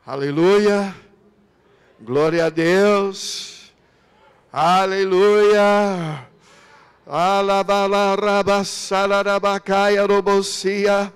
Aleluia. Glória a Deus. Aleluia. Alabalarabasalarabacaia robocia.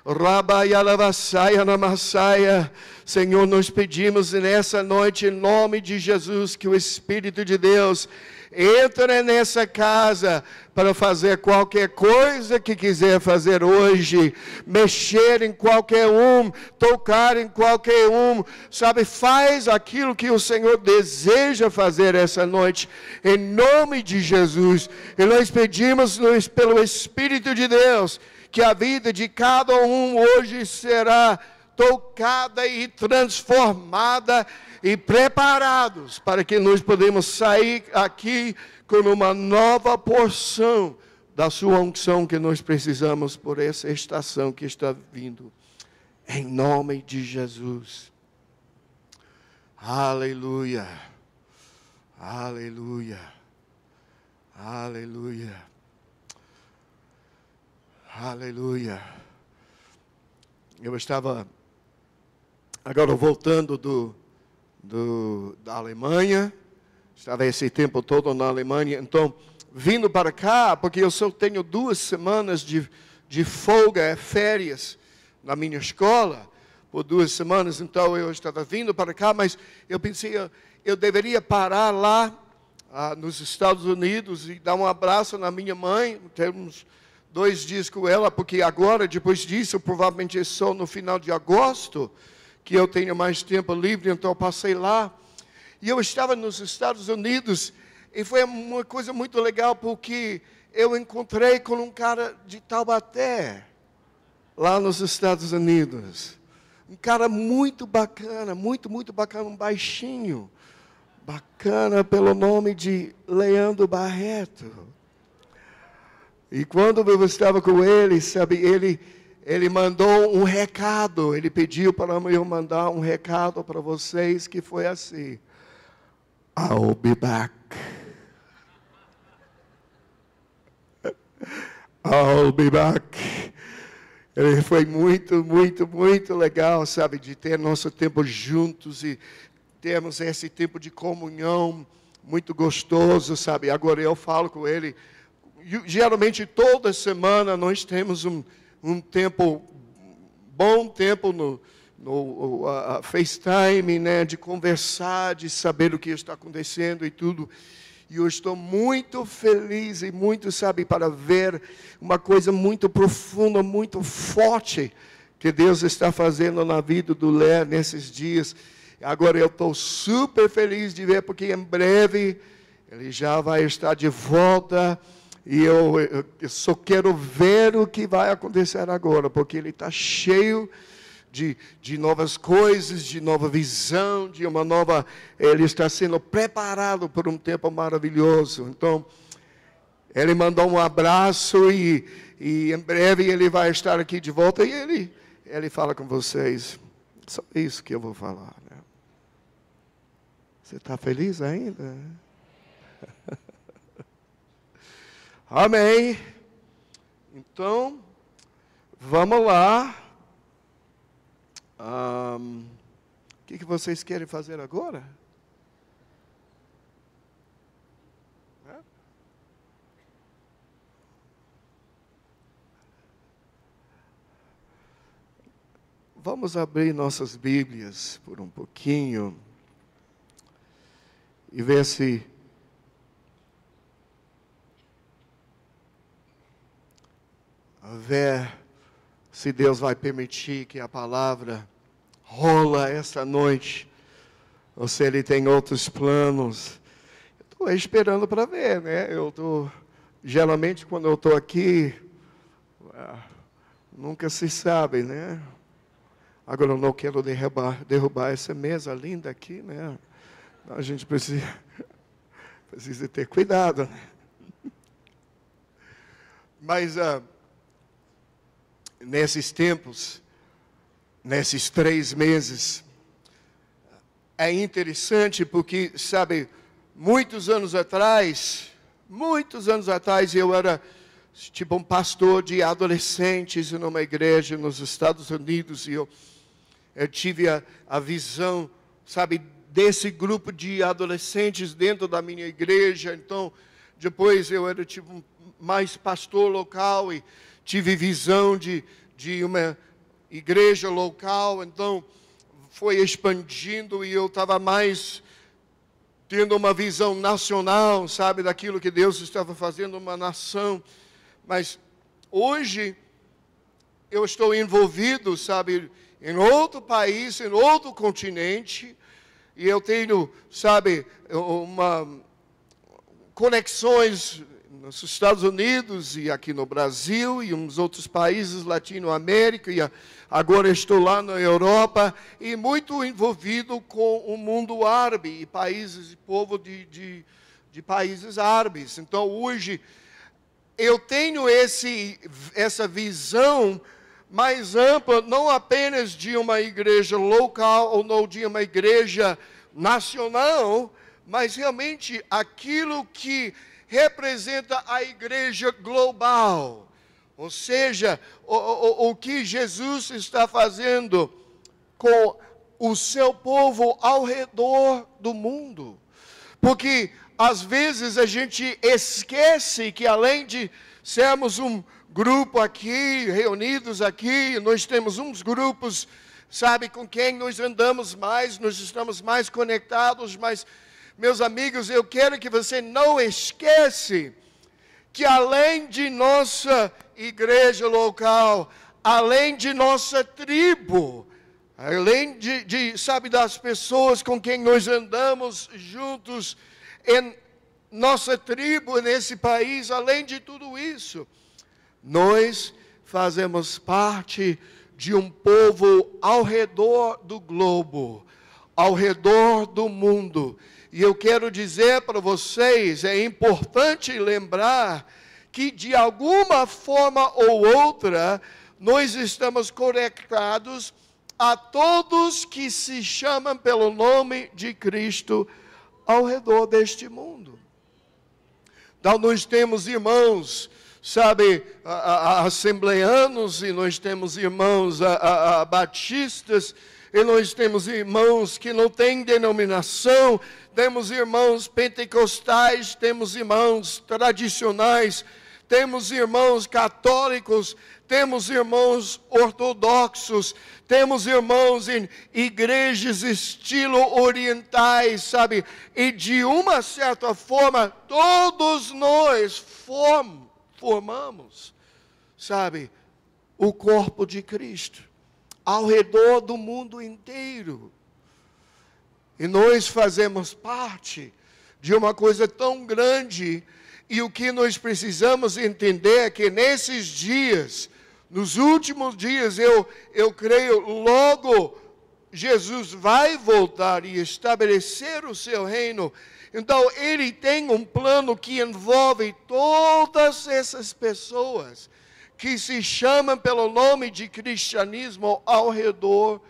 Rabaialavassaia namassaia. Senhor, nós pedimos nessa noite, em nome de Jesus, que o Espírito de Deus entre nessa casa para fazer qualquer coisa que quiser fazer hoje, mexer em qualquer um, tocar em qualquer um, sabe, faz aquilo que o Senhor deseja fazer essa noite, em nome de Jesus. E nós pedimos pelo Espírito de Deus, que a vida de cada um hoje será tocada e transformada e preparados para que nós podemos sair aqui com uma nova porção da sua unção que nós precisamos por essa estação que está vindo. Em nome de Jesus. Aleluia. Aleluia. Aleluia. Aleluia. Eu estava agora voltando da Alemanha, estava esse tempo todo na Alemanha, então, vindo para cá, porque eu só tenho 2 semanas de folga, férias, na minha escola, por 2 semanas, então eu estava vindo para cá, mas eu pensei, eu deveria parar lá, nos Estados Unidos, e dar um abraço na minha mãe, ter uns 2 dias com ela, porque agora, depois disso, provavelmente é só no final de agosto, que eu tenho mais tempo livre, então eu passei lá. E eu estava nos Estados Unidos, e foi uma coisa muito legal, porque eu encontrei com um cara de Taubaté, lá nos Estados Unidos. Um cara muito bacana, muito bacana, um baixinho, bacana pelo nome de Leandro Barreto. E quando eu estava com ele, sabe, ele mandou um recado, ele pediu para eu mandar um recado para vocês, que foi assim: I'll be back. I'll be back. Ele foi muito legal, sabe, de ter nosso tempo juntos e termos esse tempo de comunhão muito gostoso, sabe. Agora eu falo com ele, geralmente toda semana nós temos um bom tempo no FaceTime, né, de conversar, de saber o que está acontecendo e tudo. E eu estou muito feliz e muito, sabe, para ver uma coisa muito profunda, muito forte que Deus está fazendo na vida do Lé nesses dias. Agora eu estou super feliz de ver, porque em breve ele já vai estar de volta. E eu só quero ver o que vai acontecer agora, porque ele está cheio de novas coisas, de nova visão, de uma nova... Ele está sendo preparado por um tempo maravilhoso. Então, ele mandou um abraço e em breve ele vai estar aqui de volta. E ele fala com vocês. Só isso que eu vou falar, né? Você está feliz ainda? Amém. Então, vamos lá. O que vocês querem fazer agora? Vamos abrir nossas Bíblias por um pouquinho e ver se Deus vai permitir que a palavra rola esta noite, ou se Ele tem outros planos. Eu estou esperando para ver, né? Geralmente quando eu estou aqui, nunca se sabe, né? Agora eu não quero derrubar essa mesa linda aqui, né? A gente precisa ter cuidado, né? Mas nesses tempos, nesses 3 meses, é interessante porque, sabe, muitos anos atrás, eu era um pastor de adolescentes numa igreja nos Estados Unidos, e eu tive a visão, sabe, desse grupo de adolescentes dentro da minha igreja. Então, depois eu era tipo mais pastor local e tive visão de uma igreja local. Então, foi expandindo e eu estava mais tendo uma visão nacional, sabe, daquilo que Deus estava fazendo uma nação. Mas hoje eu estou envolvido, sabe, em outro país, em outro continente, e eu tenho, sabe, conexões nos Estados Unidos e aqui no Brasil e uns outros países Latinoamérica, e agora estou lá na Europa e muito envolvido com o mundo árabe e países e povo de países árabes. Então hoje eu tenho essa visão mais ampla, não apenas de uma igreja local ou não de uma igreja nacional, mas realmente aquilo que representa a igreja global. Ou seja, o que Jesus está fazendo com o seu povo ao redor do mundo. Porque às vezes a gente esquece que além de sermos um grupo aqui, reunidos aqui, nós temos uns grupos, sabe, com quem nós andamos mais, nós estamos mais conectados, mas, meus amigos, eu quero que você não esqueça que além de nossa igreja local, além de nossa tribo, além sabe, das pessoas com quem nós andamos juntos em nossa tribo, nesse país, além de tudo isso, nós fazemos parte de um povo ao redor do globo, ao redor do mundo. E eu quero dizer para vocês, é importante lembrar que de alguma forma ou outra, nós estamos conectados a todos que se chamam pelo nome de Cristo ao redor deste mundo. Então nós temos irmãos, sabe, assembleanos, e nós temos irmãos batistas, e nós temos irmãos que não têm denominação, temos irmãos pentecostais, temos irmãos tradicionais, temos irmãos católicos, temos irmãos ortodoxos, temos irmãos em igrejas estilo orientais, sabe? E de uma certa forma, todos nós formamos, sabe, o corpo de Cristo, ao redor do mundo inteiro. E nós fazemos parte de uma coisa tão grande, e o que nós precisamos entender é que nesses dias, nos últimos dias, eu creio, logo Jesus vai voltar e estabelecer o seu reino. Então, Ele tem um plano que envolve todas essas pessoas que se chamam pelo nome de cristianismo ao redor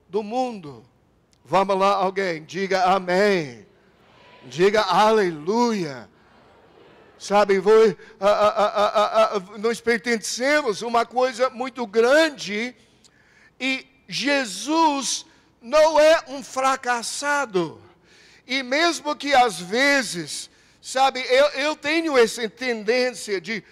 do mundo. Vamos lá, alguém, diga amém. Diga aleluia. Sabe, nós pertencemos a uma coisa muito grande, e Jesus não é um fracassado. E mesmo que às vezes, sabe, eu tenho essa tendência de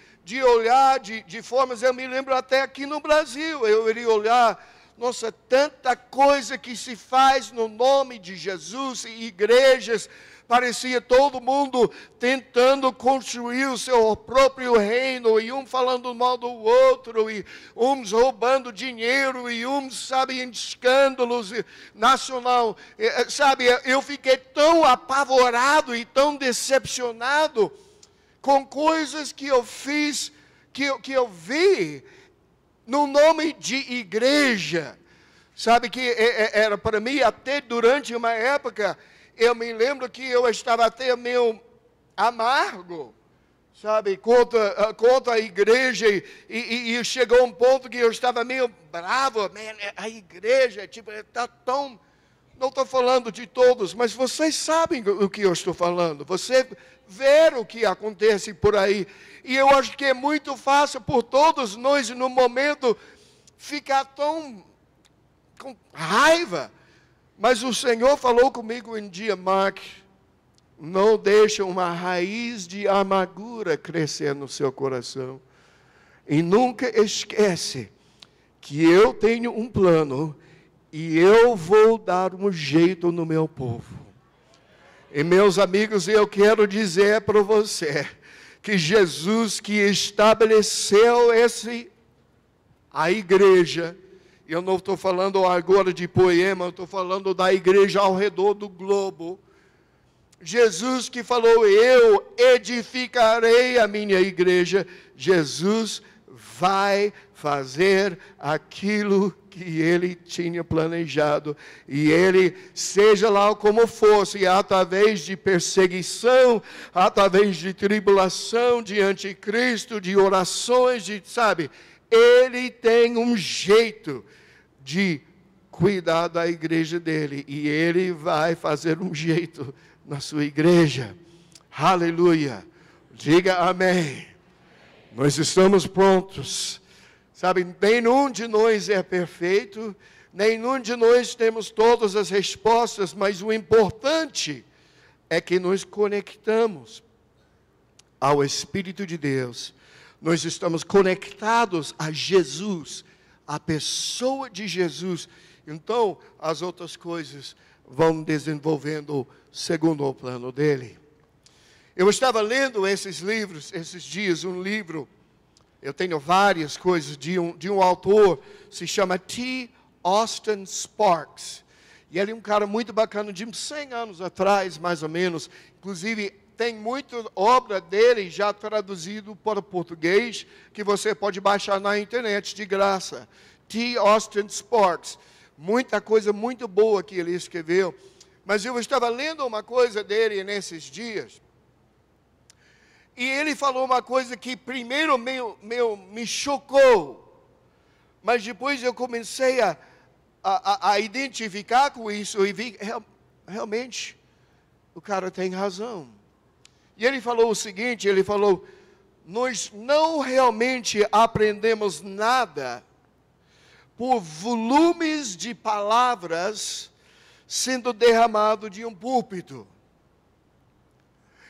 olhar de formas, eu me lembro até aqui no Brasil, eu iria olhar, nossa, tanta coisa que se faz no nome de Jesus, e igrejas, parecia todo mundo tentando construir o seu próprio reino, e um falando mal do outro, e uns roubando dinheiro, e uns, sabe, em escândalos nacional. Sabe, eu fiquei tão apavorado e tão decepcionado com coisas que eu fiz, que eu vi no nome de igreja. Sabe que era para mim, até durante uma época, eu me lembro que eu estava até meio amargo, sabe, contra a igreja, e chegou um ponto que eu estava meio bravo. A igreja, tipo, está tão... Não estou falando de todos, mas vocês sabem o que eu estou falando. Você vê o que acontece por aí. E eu acho que é muito fácil por todos nós, no momento, ficar tão com raiva. Mas o Senhor falou comigo um dia, Mark, não deixe uma raiz de amargura crescer no seu coração. E nunca esquece que eu tenho um plano e eu vou dar um jeito no meu povo. E meus amigos, eu quero dizer para você que Jesus que estabeleceu a igreja, eu não estou falando agora de Poema, eu estou falando da igreja ao redor do globo. Jesus que falou, eu edificarei a minha igreja. Jesus vai fazer aquilo que ele tinha planejado. E ele, seja lá como fosse, através de perseguição, através de tribulação, de anticristo, de orações, sabe? Ele tem um jeito de cuidar da igreja dele. E ele vai fazer um jeito na sua igreja. Aleluia. Diga amém. Nós estamos prontos. Sabe, nenhum de nós é perfeito, nenhum de nós temos todas as respostas, mas o importante é que nos conectamos ao Espírito de Deus. Nós estamos conectados a Jesus, a pessoa de Jesus. Então, as outras coisas vão desenvolvendo segundo o plano dele. Eu estava lendo esses livros, esses dias, um livro. Eu tenho várias coisas de um autor, se chama T. Austin Sparks. E ele é um cara muito bacana, de uns 100 anos atrás, mais ou menos. Inclusive, tem muita obra dele já traduzido para português, que você pode baixar na internet de graça. T. Austin Sparks. Muita coisa muito boa que ele escreveu. Mas eu estava lendo uma coisa dele nesses dias. E ele falou uma coisa que primeiro me chocou. Mas depois eu comecei a identificar com isso e vi realmente o cara tem razão. E ele falou o seguinte, ele falou, nós não realmente aprendemos nada por volumes de palavras sendo derramado de um púlpito.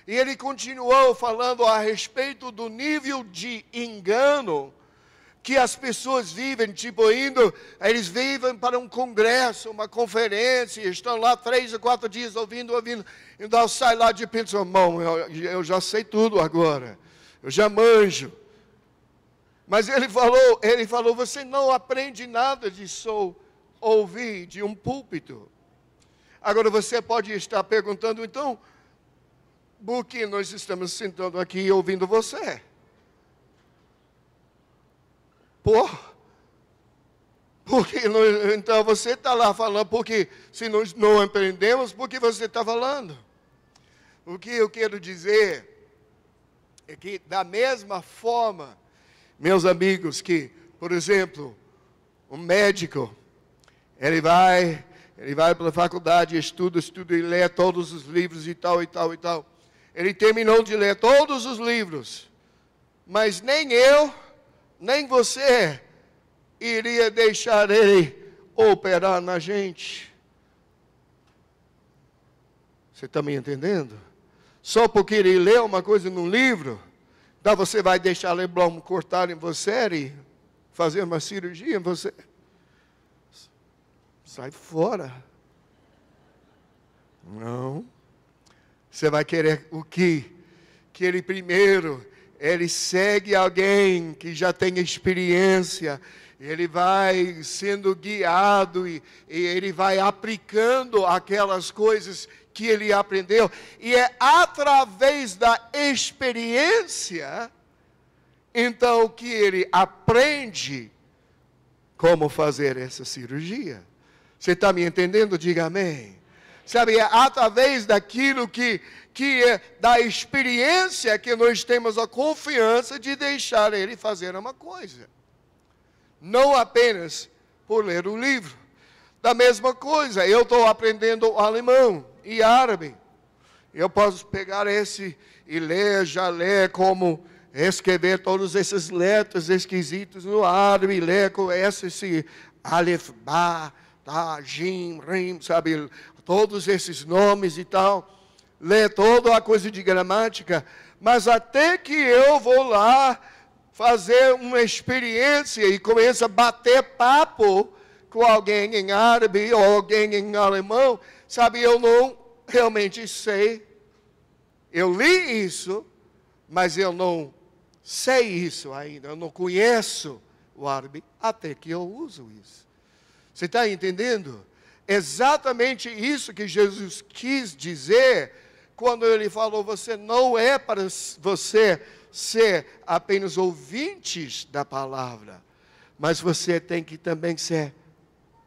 E ele continuou falando a respeito do nível de engano que as pessoas vivem, tipo eles vivem para um congresso, uma conferência, estão lá 3 ou 4 dias ouvindo, então sai lá de pensam, irmão, eu já sei tudo agora, eu já manjo. Mas ele falou, você não aprende nada de só ouvir de um púlpito. Agora você pode estar perguntando, então, por que nós estamos sentando aqui ouvindo você? Porque então você está lá falando, porque se nós não aprendemos, por que você está falando? O que eu quero dizer é que da mesma forma, meus amigos, que, por exemplo, um médico, ele vai para a faculdade, estuda, e lê todos os livros e tal. Ele terminou de ler todos os livros, mas nem eu, nem você iria deixar ele operar na gente. Você está me entendendo? Só porque ele leu uma coisa num livro, então você vai deixar Leblon cortar em você e fazer uma cirurgia em você? Sai fora. Não. Você vai querer o quê? Que ele primeiro, ele segue alguém que já tem experiência, ele vai sendo guiado e ele vai aplicando aquelas coisas que ele aprendeu. E é através da experiência, então, que ele aprende como fazer essa cirurgia. Você está me entendendo? Diga amém. Sabe, é através daquilo que é da experiência que nós temos a confiança de deixar ele fazer uma coisa. Não apenas por ler o livro. Da mesma coisa, eu estou aprendendo alemão e árabe. Eu posso pegar esse e já ler como escrever todas essas letras esquisitas no árabe, ler com esse Aleph, Ba, tá, Jim, Rim, sabe, todos esses nomes e tal, lê toda a coisa de gramática, mas até que eu vou lá fazer uma experiência e começo a bater papo com alguém em árabe ou alguém em alemão, sabe, eu não realmente sei. Eu li isso, mas eu não sei isso ainda, eu não conheço o árabe até que eu uso isso. Você está entendendo? Exatamente isso que Jesus quis dizer quando ele falou, você não é para você ser apenas ouvintes da palavra, mas você tem que também ser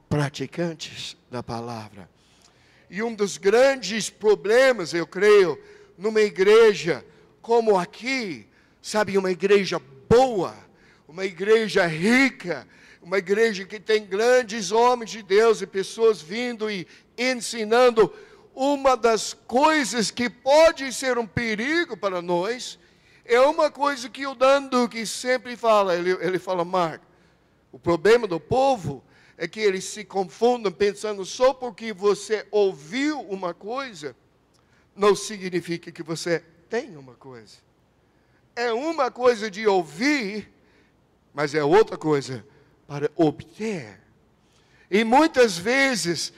praticantes da palavra. E um dos grandes problemas, eu creio, numa igreja como aqui, sabe, uma igreja boa, uma igreja rica, uma igreja que tem grandes homens de Deus e pessoas vindo e ensinando, uma das coisas que pode ser um perigo para nós, é uma coisa que o Dan Duque sempre fala, ele fala, Mark, o problema do povo é que eles se confundem pensando só porque você ouviu uma coisa, não significa que você tem uma coisa. É uma coisa de ouvir, mas é outra coisa para obter. E muitas vezes,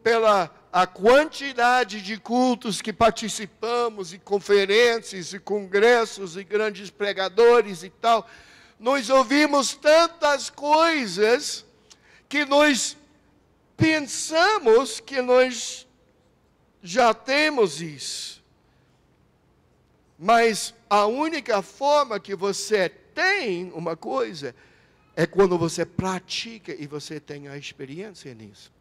pela a quantidade de cultos que participamos, e conferências, e congressos, e grandes pregadores e tal, nós ouvimos tantas coisas que nós pensamos que nós já temos isso. Mas a única forma que você tem uma coisa é quando você pratica e você tem a experiência nisso.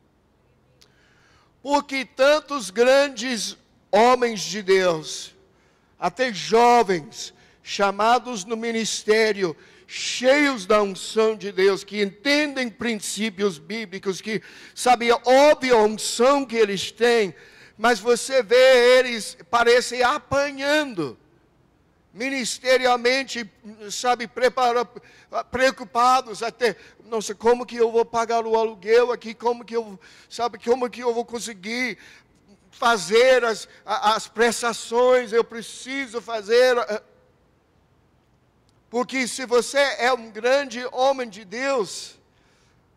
Porque tantos grandes homens de Deus, até jovens, chamados no ministério, cheios da unção de Deus, que entendem princípios bíblicos, que sabem a óbvia unção que eles têm, mas você vê eles parecem apanhando, ministerialmente, sabe, preocupados até, não sei como que eu vou pagar o aluguel aqui, como que eu vou conseguir fazer as prestações, eu preciso fazer. Porque se você é um grande homem de Deus,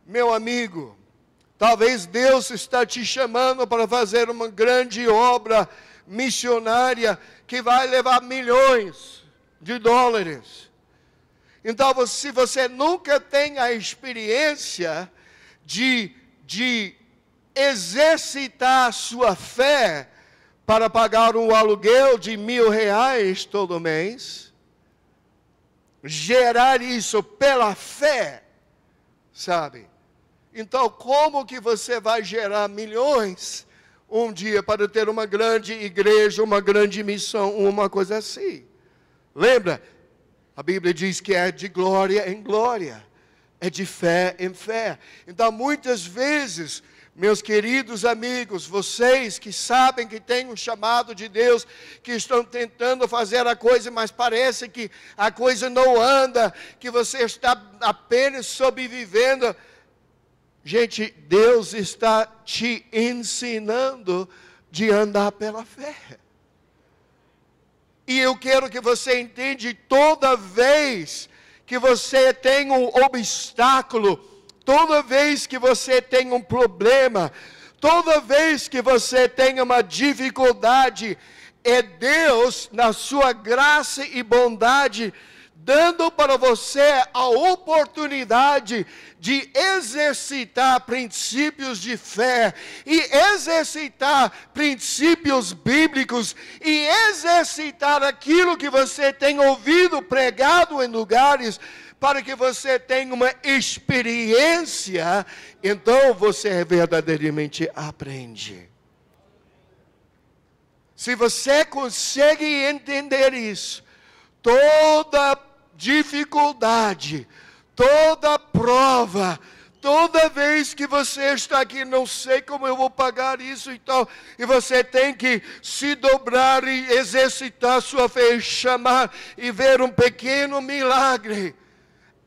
meu amigo, talvez Deus está te chamando para fazer uma grande obra missionária que vai levar milhões de dólares. Então, se você nunca tem a experiência de exercitar a sua fé para pagar um aluguel de R$1.000 todo mês, gerar isso pela fé, sabe? Então, como que você vai gerar milhões um dia para ter uma grande igreja, uma grande missão, uma coisa assim? Lembra? A Bíblia diz que é de glória em glória, é de fé em fé. Então, muitas vezes, meus queridos amigos, vocês que sabem que tem um chamado de Deus, que estão tentando fazer a coisa, mas parece que a coisa não anda, que você está apenas sobrevivendo. Gente, Deus está te ensinando de andar pela fé. E eu quero que você entenda, toda vez que você tem um obstáculo, toda vez que você tem um problema, toda vez que você tem uma dificuldade, é Deus, na sua graça e bondade, dando para você a oportunidade de exercitar princípios de fé, e exercitar princípios bíblicos, e exercitar aquilo que você tem ouvido pregado em lugares, para que você tenha uma experiência, então você verdadeiramente aprende. Se você consegue entender isso, toda dificuldade, toda prova, toda vez que você está aqui, não sei como eu vou pagar isso e tal, e você tem que se dobrar e exercitar sua fé, chamar e ver um pequeno milagre.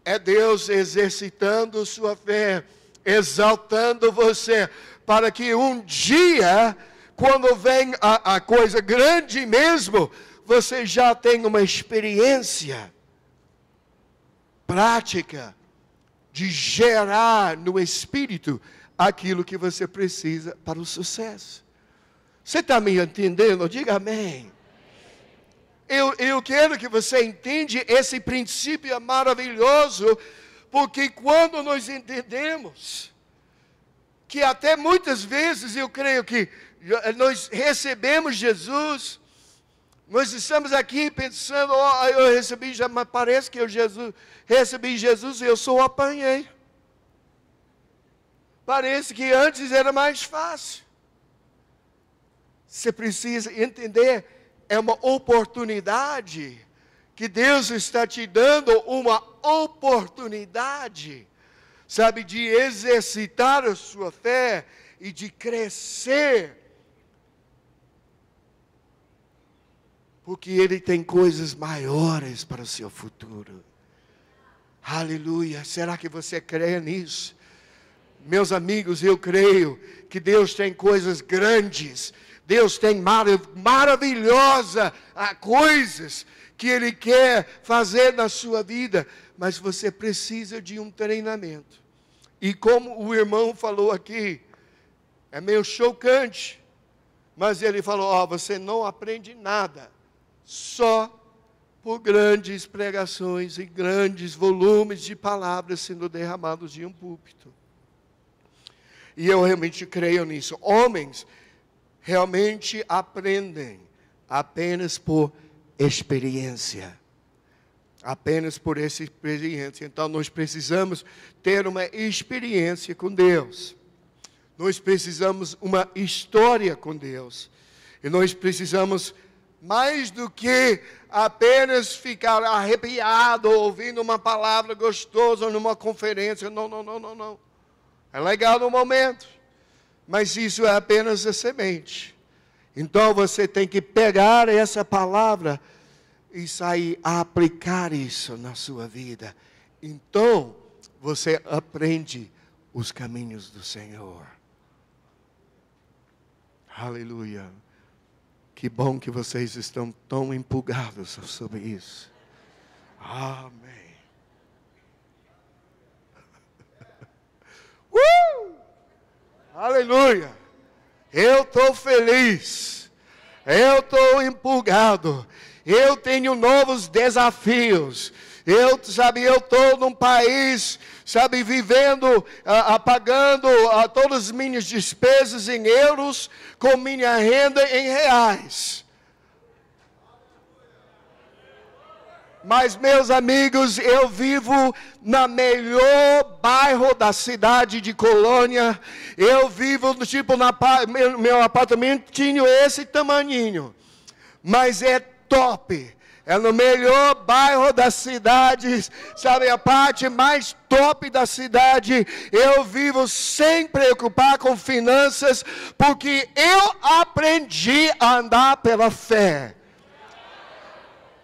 É Deus exercitando sua fé exaltando você, para que um dia, quando vem a coisa grande mesmo, você já tenha uma experiência prática de gerar no espírito aquilo que você precisa para o sucesso. Você está me entendendo? Diga amém. Eu quero que você entenda esse princípio é maravilhoso, porque quando nós entendemos que até muitas vezes eu creio que nós recebemos Jesus, nós estamos aqui pensando, eu recebi já, mas parece que recebi Jesus e eu só apanhei. Parece que antes era mais fácil. Você precisa entender, é uma oportunidade que Deus está te dando, uma oportunidade, sabe, de exercitar a sua fé e de crescer. Porque Ele tem coisas maiores para o seu futuro. Aleluia. Será que você crê nisso? Meus amigos, eu creio que Deus tem coisas grandes. Deus tem maravilhosas coisas que Ele quer fazer na sua vida. Mas você precisa de um treinamento. E como o irmão falou aqui, é meio chocante. Mas ele falou, você não aprende nada. Só por grandes pregações e grandes volumes de palavras sendo derramados de um púlpito. E eu realmente creio nisso. Homens realmente aprendem apenas por experiência. Apenas por essa experiência. Então nós precisamos ter uma experiência com Deus. Nós precisamos uma história com Deus. E nós precisamos, mais do que apenas ficar arrepiado ouvindo uma palavra gostosa numa conferência. Não. É legal no momento, mas isso é apenas a semente. Então você tem que pegar essa palavra e sair a aplicar isso na sua vida. Então você aprende os caminhos do Senhor. Aleluia. Que bom que vocês estão tão empolgados sobre isso. Amém. Aleluia. Eu estou feliz. Eu estou empolgado. Eu tenho novos desafios. Eu estou num país, vivendo, pagando todas as minhas despesas em euros, com minha renda em reais. Mas, meus amigos, eu vivo na melhor bairro da cidade de Colônia. Eu vivo, meu apartamentinho é esse tamaninho. Mas é top. É no melhor bairro da cidade, a parte mais top da cidade. Eu vivo sem preocupar com finanças, porque eu aprendi a andar pela fé.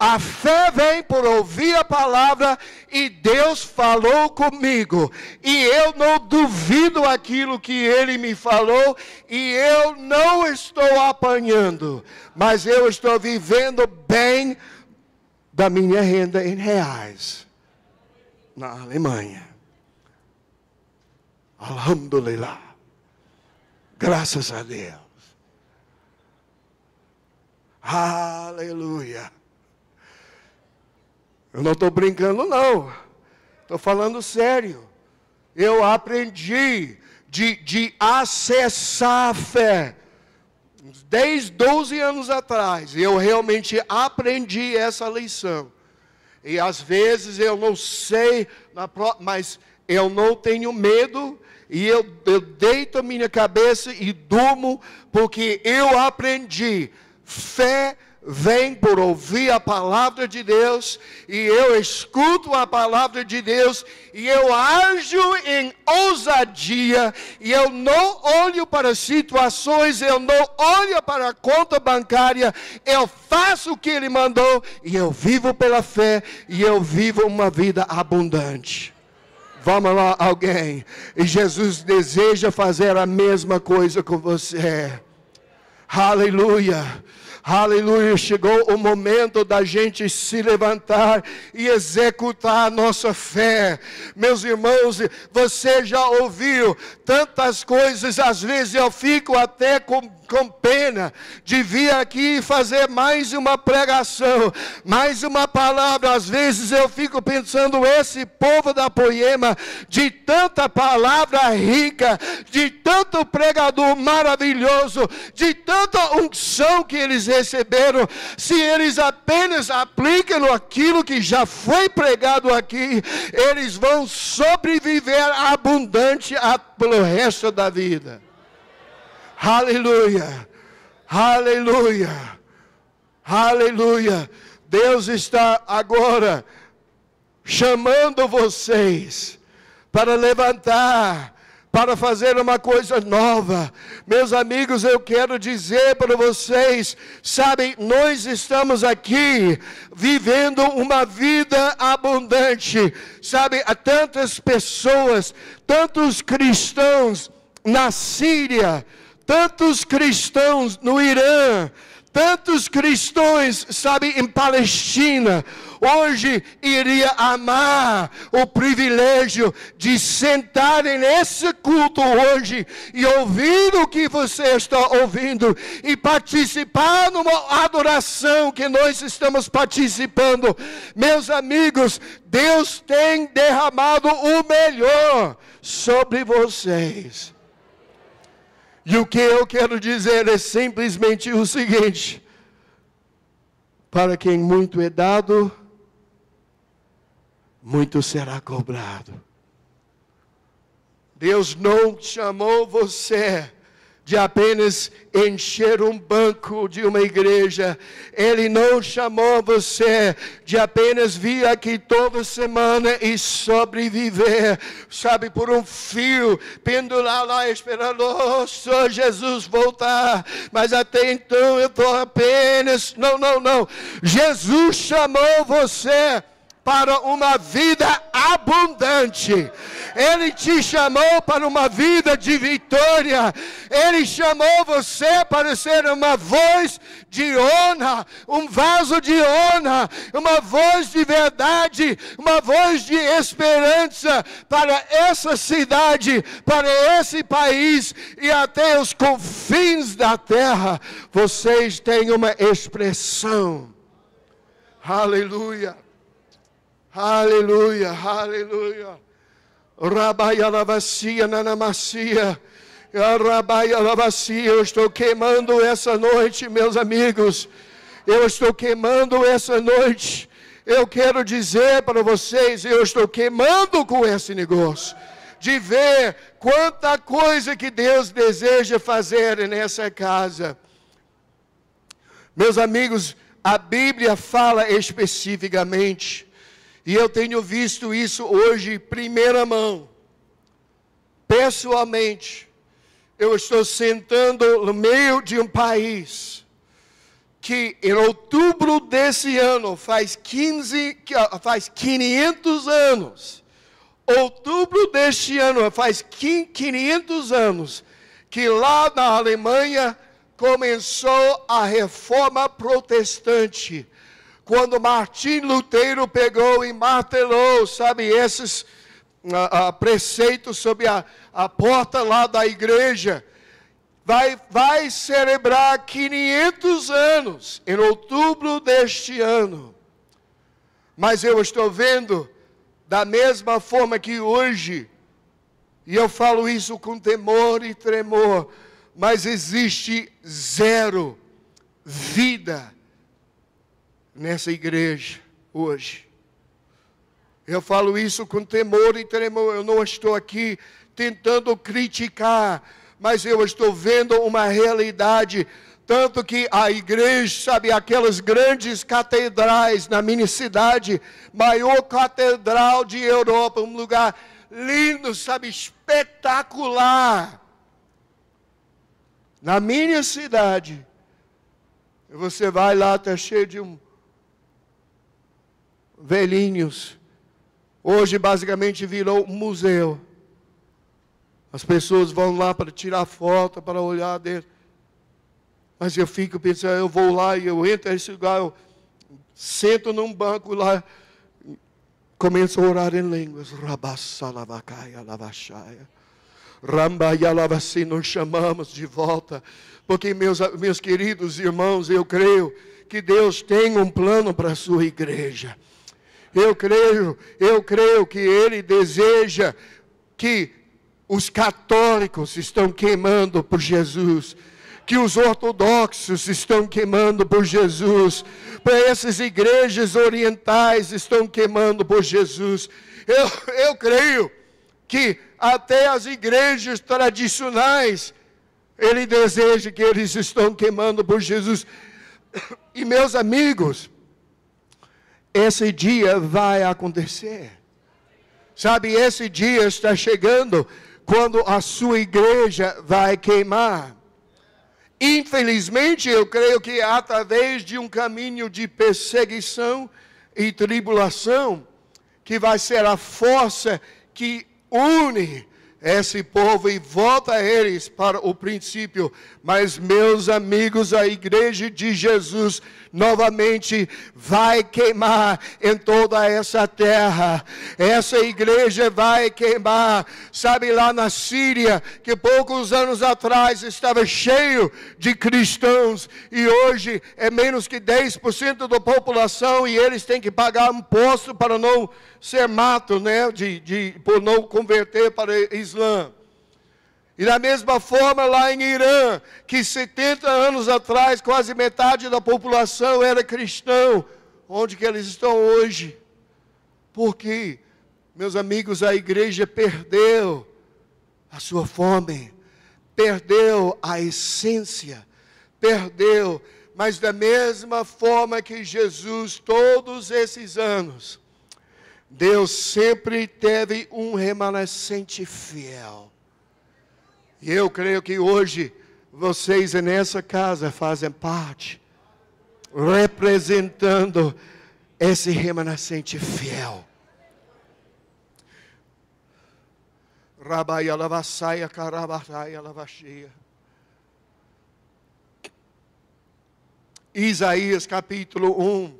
A fé vem por ouvir a palavra e Deus falou comigo. E eu não duvido aquilo que Ele me falou e eu não estou apanhando, mas eu estou vivendo bem da minha renda em reais na Alemanha. Alhamdulillah. Graças a Deus. Aleluia. Eu não estou brincando não. Estou falando sério. Eu aprendi de acessar a fé. 12 anos atrás, eu realmente aprendi essa lição. E às vezes eu não sei, mas eu não tenho medo. E eu deito a minha cabeça e durmo, porque eu aprendi. Fé vem por ouvir a palavra de Deus, e eu escuto a palavra de Deus, e eu ajo em ousadia, e eu não olho para situações, eu não olho para a conta bancária, eu faço o que Ele mandou, e eu vivo pela fé, e eu vivo uma vida abundante. Vamos lá, alguém. E Jesus deseja fazer a mesma coisa com você. Aleluia. Aleluia, chegou o momento da gente se levantar e executar a nossa fé. Meus irmãos, você já ouviu tantas coisas, às vezes eu fico até com pena de vir aqui fazer mais uma pregação, mais uma palavra. Às vezes eu fico pensando, esse povo da Poema, de tanta palavra rica, de tanto pregador maravilhoso, de tanta unção que eles receberam, se eles apenas aplicam aquilo que já foi pregado aqui, eles vão sobreviver abundante pelo resto da vida. Aleluia, aleluia, aleluia. Deus está agora chamando vocês para levantar, para fazer uma coisa nova. Meus amigos, eu quero dizer para vocês, sabem, nós estamos aqui vivendo uma vida abundante. Sabe, há tantas pessoas, tantos cristãos na Síria, tantos cristãos no Irã, tantos cristãos, sabe, em Palestina. Hoje iria amar o privilégio de sentarem nesse culto hoje e ouvir o que você está ouvindo e participar numa adoração que nós estamos participando. Meus amigos, Deus tem derramado o melhor sobre vocês. E o que eu quero dizer é simplesmente o seguinte: para quem muito é dado, muito será cobrado. Deus não chamou você de apenas encher um banco de uma igreja. Ele não chamou você de apenas vir aqui toda semana e sobreviver, sabe, por um fio, pendurar lá esperando, só Jesus voltar. Mas até então eu estou apenas... Não. Jesus chamou você para uma vida abundante. Ele te chamou para uma vida de vitória. Ele chamou você para ser uma voz de honra, um vaso de honra, uma voz de verdade, uma voz de esperança para essa cidade, para esse país e até os confins da terra. Vocês têm uma expressão. Aleluia. Aleluia, aleluia. Rabaia lavacia nanamacia. Rabaia lavacia. Eu estou queimando essa noite, meus amigos. Eu estou queimando essa noite. Eu quero dizer para vocês, eu estou queimando com esse negócio de ver quanta coisa que Deus deseja fazer nessa casa. Meus amigos, a Bíblia fala especificamente, e eu tenho visto isso hoje em primeira mão. Pessoalmente, eu estou sentando no meio de um país que em outubro desse ano faz 500 anos. Outubro deste ano faz 500 anos que lá na Alemanha começou a reforma protestante. Quando Martim Lutero pegou e martelou, sabe, esses preceitos sobre a porta lá da igreja, vai celebrar 500 anos em outubro deste ano. Mas eu estou vendo, da mesma forma que hoje, e eu falo isso com temor e tremor, mas existe zero vida nessa igreja hoje. Eu falo isso com temor e tremor. Eu não estou aqui tentando criticar, mas eu estou vendo uma realidade. Tanto que a igreja, sabe, aquelas grandes catedrais na minha cidade, maior catedral de Europa, um lugar lindo, sabe, espetacular. Na minha cidade, você vai lá, está cheio de velhinhos Hoje basicamente virou um museu. As pessoas vão lá para tirar foto, para olhar dentro. Mas eu fico pensando, eu vou lá e eu entro nesse lugar, eu sento num banco lá, começo a orar em línguas. Nós chamamos de volta, porque meus queridos irmãos, eu creio que Deus tem um plano para a sua igreja. Eu creio que Ele deseja que os católicos estão queimando por Jesus, que os ortodoxos estão queimando por Jesus, para essas igrejas orientais estão queimando por Jesus. Eu creio que até as igrejas tradicionais, Ele deseja que eles estão queimando por Jesus. E meus amigos, esse dia vai acontecer. Sabe, esse dia está chegando quando a sua igreja vai queimar. Infelizmente, eu creio que através de um caminho de perseguição e tribulação, que vai ser a força que une esse povo e volta eles para o princípio. Mas, meus amigos, a igreja de Jesus novamente vai queimar em toda essa terra. Essa igreja vai queimar. Sabe, lá na Síria, que poucos anos atrás estava cheio de cristãos, e hoje é menos que 10% da população, e eles têm que pagar imposto para não ser mato, né, por não converter para o Islã. E da mesma forma lá em Irã, que 70 anos atrás, quase metade da população era cristão. Onde que eles estão hoje? Porque, meus amigos, a igreja perdeu a sua fome, perdeu a essência, perdeu. Mas da mesma forma que Jesus, todos esses anos, Deus sempre teve um remanescente fiel. E eu creio que hoje vocês nessa casa fazem parte, representando esse remanescente fiel. Rabaia lavassaia carabaia lavachia. Isaías capítulo 1,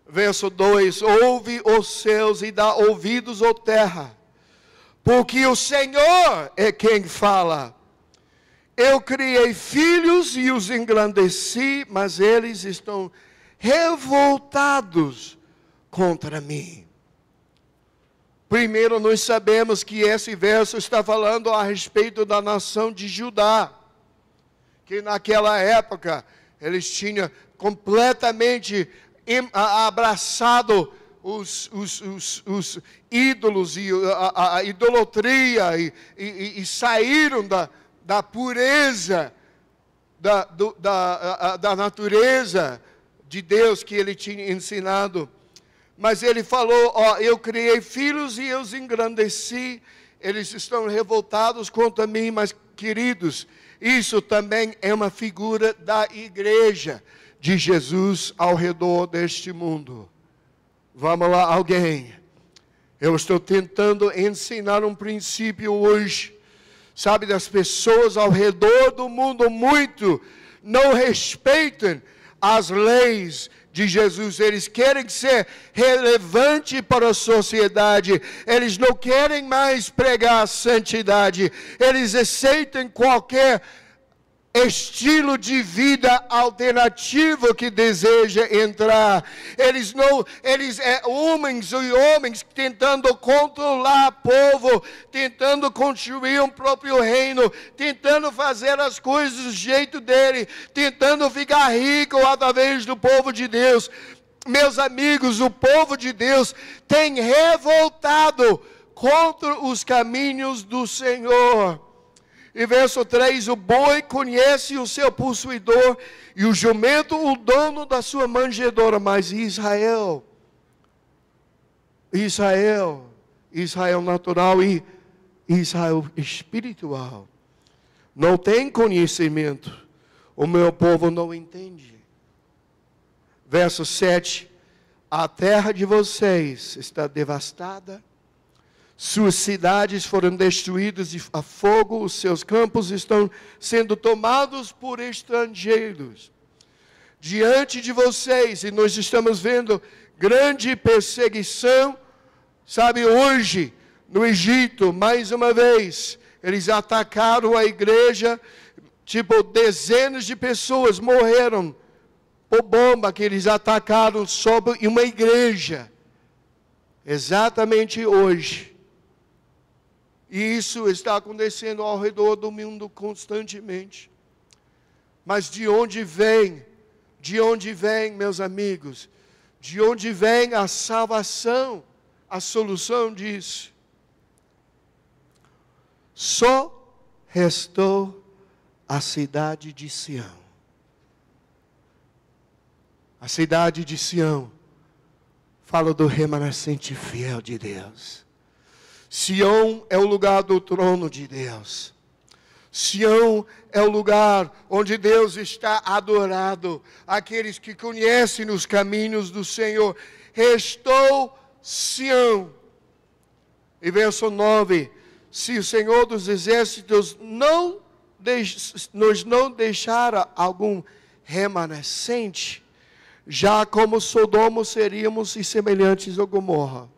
verso 2: ouve os céus e dá ouvidos, ó terra, porque o Senhor é quem fala. Eu criei filhos e os engrandeci, mas eles estão revoltados contra mim. Primeiro, nós sabemos que esse verso está falando a respeito da nação de Judá, que naquela época eles tinham completamente abraçado os ídolos e a idolatria e saíram da pureza da natureza de Deus que ele tinha ensinado. Mas ele falou, eu criei filhos e eu os engrandeci, eles estão revoltados contra mim. Mas queridos, isso também é uma figura da igreja de Jesus ao redor deste mundo. Vamos lá, alguém. Eu estou tentando ensinar um princípio hoje. Sabe, das pessoas ao redor do mundo muito não respeitam as leis de Jesus. Eles querem ser relevantes para a sociedade. Eles não querem mais pregar a santidade. Eles aceitam qualquer estilo de vida alternativo que deseja entrar. Eles homens e homens tentando controlar o povo, tentando construir um próprio reino, tentando fazer as coisas do jeito dele, tentando ficar rico através do povo de Deus. Meus amigos, o povo de Deus tem revoltado contra os caminhos do Senhor. E verso 3, o boi conhece o seu possuidor, e o jumento o dono da sua manjedoura. Mas Israel natural e Israel espiritual, não tem conhecimento. O meu povo não entende. Verso 7, a terra de vocês está devastada, suas cidades foram destruídas a fogo, os seus campos estão sendo tomados por estrangeiros. Diante de vocês, e nós estamos vendo grande perseguição, sabe, hoje, no Egito, mais uma vez, eles atacaram a igreja, tipo, dezenas de pessoas morreram por bomba que eles atacaram sobre uma igreja, exatamente hoje. E isso está acontecendo ao redor do mundo constantemente. Mas de onde vem, meus amigos, de onde vem a salvação, a solução disso? Só restou a cidade de Sião. A cidade de Sião fala do remanescente fiel de Deus. Sião é o lugar do trono de Deus. Sião é o lugar onde Deus está adorado. Aqueles que conhecem os caminhos do Senhor. Restou Sião. E verso 9. Se o Senhor dos exércitos nos não deixara algum remanescente, já como Sodoma seríamos semelhantes a Gomorra.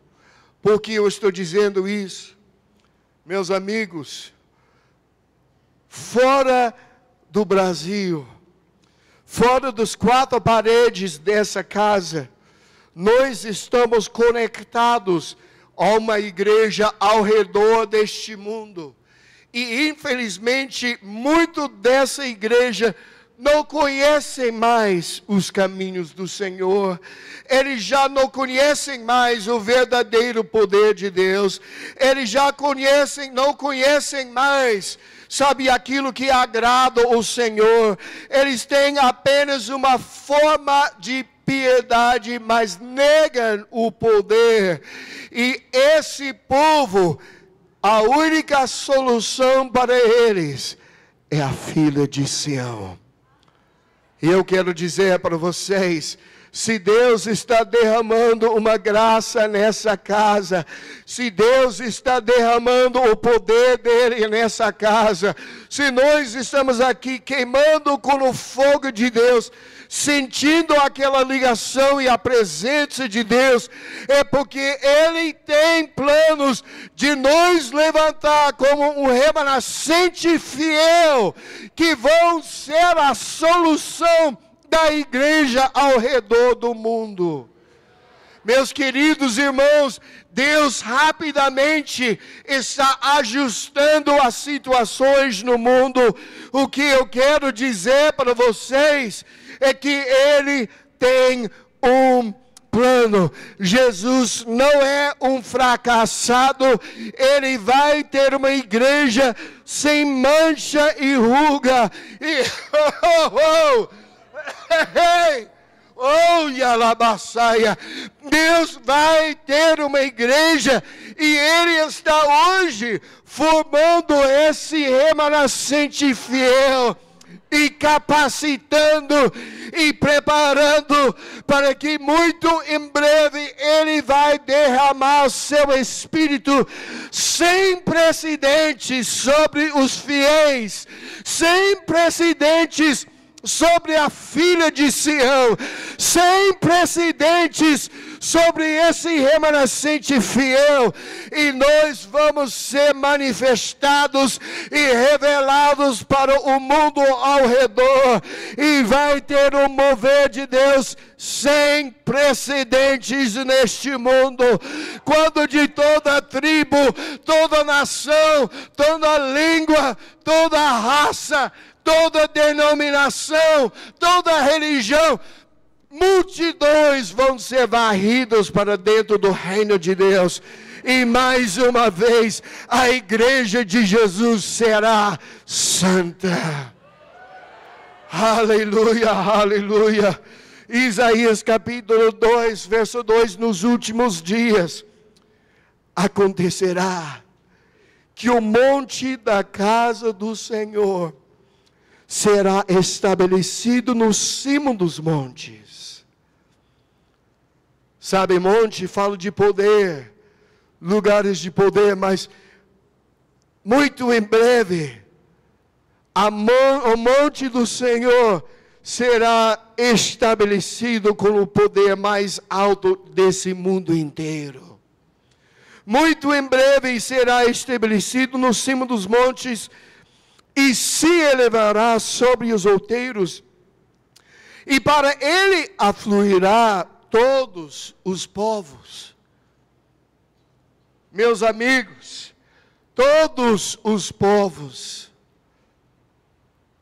Por que eu estou dizendo isso? Meus amigos, fora do Brasil, fora das quatro paredes dessa casa, nós estamos conectados a uma igreja ao redor deste mundo. E infelizmente, muito dessa igreja não conhecem mais os caminhos do Senhor. Eles já não conhecem mais o verdadeiro poder de Deus. Eles já não conhecem mais, sabe, aquilo que agrada o Senhor. Eles têm apenas uma forma de piedade, mas negam o poder. E esse povo, a única solução para eles é a filha de Sião. E eu quero dizer para vocês, se Deus está derramando uma graça nessa casa, se Deus está derramando o poder dele nessa casa, se nós estamos aqui queimando com o fogo de Deus, sentindo aquela ligação e a presença de Deus, é porque Ele tem planos de nos levantar como um remanescente fiel, que vão ser a solução da igreja ao redor do mundo. Meus queridos irmãos, Deus rapidamente está ajustando as situações no mundo. O que eu quero dizer para vocês é que Ele tem um plano. Jesus não é um fracassado. Ele vai ter uma igreja sem mancha e ruga. Yalabaçaia, Deus vai ter uma igreja e Ele está hoje formando esse remanescente fiel e capacitando e preparando para que muito em breve Ele vai derramar seu Espírito sem precedentes sobre os fiéis, sem precedentes sobre a filha de Sião, sem precedentes sobre esse remanescente fiel, e nós vamos ser manifestados e revelados para o mundo ao redor, e vai ter um mover de Deus sem precedentes neste mundo, quando de toda tribo, toda nação, toda língua, toda raça, toda denominação, toda religião, multidões vão ser varridos para dentro do reino de Deus. E mais uma vez, a igreja de Jesus será santa. Aleluia, aleluia. Isaías capítulo 2, verso 2, nos últimos dias acontecerá que o monte da casa do Senhor será estabelecido no cimo dos montes. Sabe, monte, falo de poder, lugares de poder, mas muito em breve, o monte do Senhor será estabelecido com o poder mais alto desse mundo inteiro. Muito em breve será estabelecido no cimo dos montes e se elevará sobre os outeiros. E para ele afluirá todos os povos. Meus amigos, todos os povos.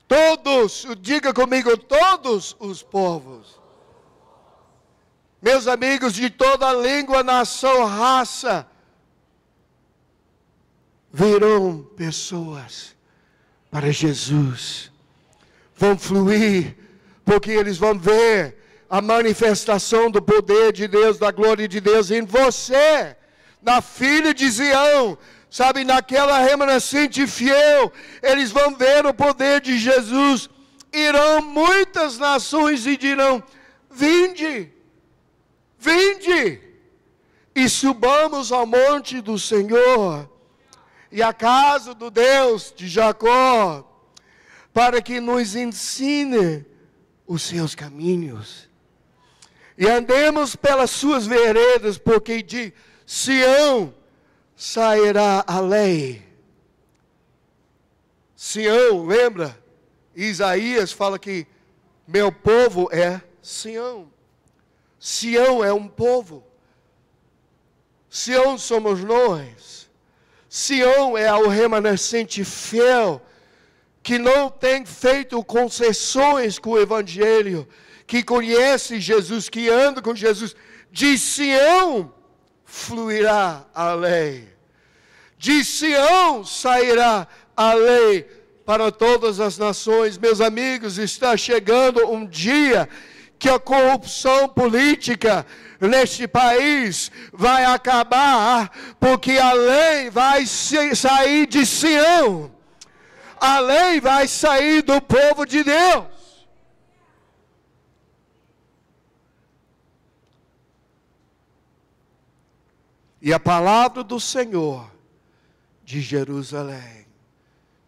Todos, diga comigo, todos os povos. Meus amigos, de toda língua, nação, raça, virão pessoas para Jesus. Vão fluir, porque eles vão ver a manifestação do poder de Deus, da glória de Deus em você, na filha de Sião. Sabe, naquela remanescente fiel, eles vão ver o poder de Jesus. Irão muitas nações e dirão: vinde, vinde, e subamos ao monte do Senhor, e à casa do Deus de Jacó, para que nos ensine os seus caminhos, e andemos pelas suas veredas, porque de Sião sairá a lei. Sião, lembra? Isaías fala que meu povo é Sião. Sião é um povo. Sião somos nós. Sião é o remanescente fiel, que não tem feito concessões com o Evangelho, que conhece Jesus, que anda com Jesus. De Sião fluirá a lei. De Sião sairá a lei para todas as nações. Meus amigos, está chegando um dia que a corrupção política neste país vai acabar, porque a lei vai sair de Sião. A lei vai sair do povo de Deus. E a palavra do Senhor de Jerusalém.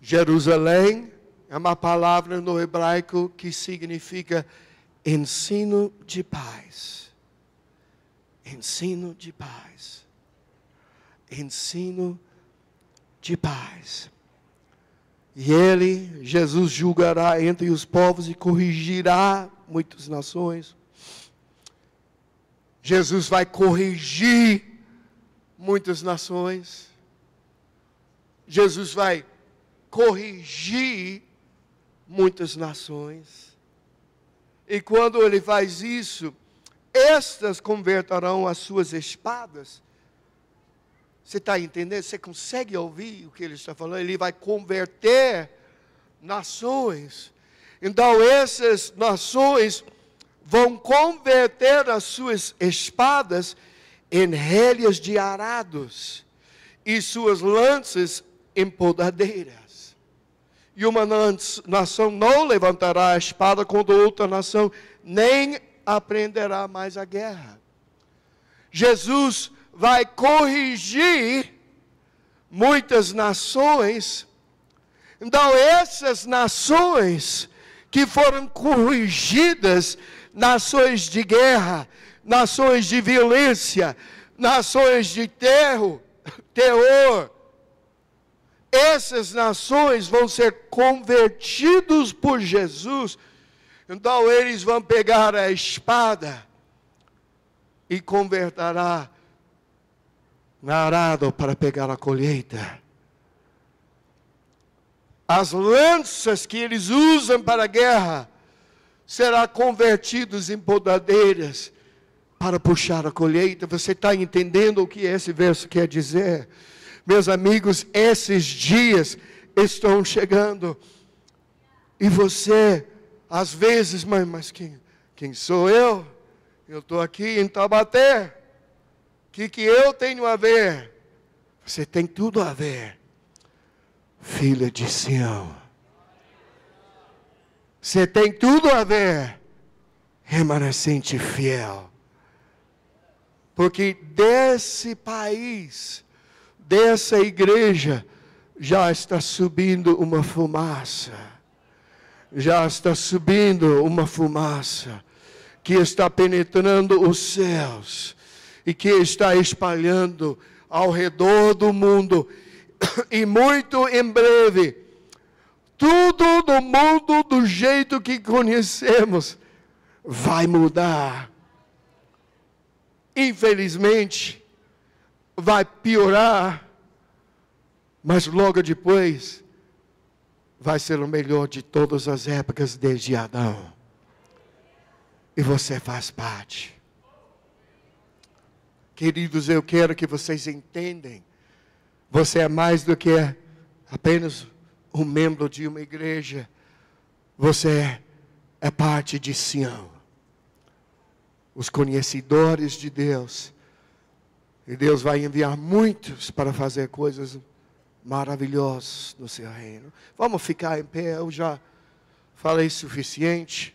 Jerusalém é uma palavra no hebraico que significa ensino de paz. Ensino de paz. Ensino de paz. E Jesus, julgará entre os povos e corrigirá muitas nações. Jesus vai corrigir muitas nações. Jesus vai corrigir muitas nações. E quando ele faz isso, estas converterão as suas espadas. Você está entendendo? Você consegue ouvir o que ele está falando? Ele vai converter nações. Então essas nações vão converter as suas espadas em relhas de arados, e suas lanças em podadeiras. E uma nação não levantará a espada contra outra nação, nem aprenderá mais a guerra. Jesus vai corrigir muitas nações. Então essas nações que foram corrigidas, nações de guerra, nações de violência, nações de terror, essas nações vão ser convertidos por Jesus. Então eles vão pegar a espada e converterá na arado para pegar a colheita. As lanças que eles usam para a guerra serão convertidos em podadeiras para puxar a colheita. Você está entendendo o que esse verso quer dizer? Meus amigos, esses dias estão chegando. E você, às vezes, mas quem sou eu? Eu estou aqui em Taubaté. O que eu tenho a ver? Você tem tudo a ver. Filha de Sião. Você tem tudo a ver. Remanescente fiel. Porque desse país, dessa igreja, já está subindo uma fumaça. Já está subindo uma fumaça que está penetrando os céus e que está espalhando ao redor do mundo. E muito em breve, tudo no mundo do jeito que conhecemos vai mudar. Infelizmente, vai piorar, mas logo depois vai ser o melhor de todas as épocas desde Adão. E você faz parte. Queridos, eu quero que vocês entendam. Você é mais do que apenas um membro de uma igreja. Você é parte de Sião. Os conhecedores de Deus. E Deus vai enviar muitos para fazer coisas maravilhosas no seu reino. Vamos ficar em pé, eu já falei suficiente.